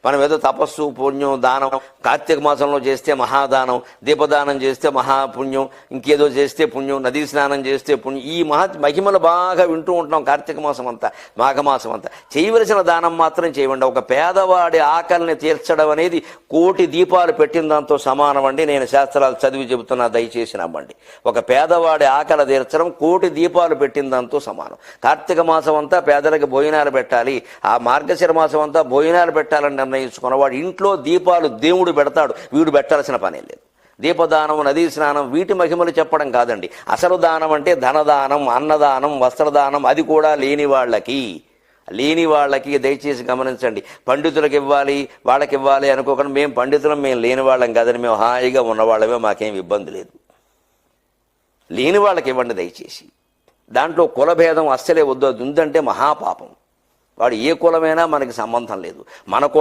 మనం ఏదో తపస్సు పుణ్యం దానం కార్తీక మాసంలో చేస్తే మహాదానం, దీపదానం చేస్తే మహాపుణ్యం, ఇంకేదో చేస్తే పుణ్యం, నదీ స్నానం చేస్తే పుణ్యం, ఈ మహిమలు బాగా వింటూ ఉంటున్నాం కార్తీక మాసం అంతా, మాఘమాసం అంతా. చేయవలసిన దానం మాత్రం చేయండి. ఒక పేదవాడి ఆకలిని తీర్చడం అనేది కోటి దీపాలు పెట్టిన దాంతో సమానం అండి. నేను శాస్త్రాలు చదివి చెబుతున్నా, దయచేసి నమ్మండి. ఒక పేదవాడి ఆకలి తీర్చడం కోటి దీపాలు పెట్టిన దాంతో సమానం. కార్తీక మాసం అంతా పేదలకు భోజనాలు పెట్టాలి, ఆ మార్గశిర మాసం అంతా భోజనాలు పెట్టాలని నిర్ణయించుకున్నవాడు ఇంట్లో దీపాలు దేవుడు పెడతాడు, వీడు పెట్టాల్సిన పనే లేదు. దీపదానం, నదీ స్నానం వీటి మహిమలు చెప్పడం కాదండి. అసలు దానం అంటే ధనదానం, అన్నదానం, వస్త్రదానం, అది కూడా లేని వాళ్ళకి దయచేసి గమనించండి. పండితులకు ఇవ్వాలి, వాళ్ళకి ఇవ్వాలి అనుకోకుండా మేము పండితులం, మేము లేని వాళ్ళం కాదని, మేము హాయిగా ఉన్నవాళ్ళమే, మాకేం ఇబ్బంది లేదు. లేని వాళ్ళకి ఇవ్వండి దయచేసి. దాంట్లో కులభేదం అస్సలే వద్దు. అది ఉందంటే మహాపాపం. వాడు ఏ కులమైనా మనకి సంబంధం లేదు. మన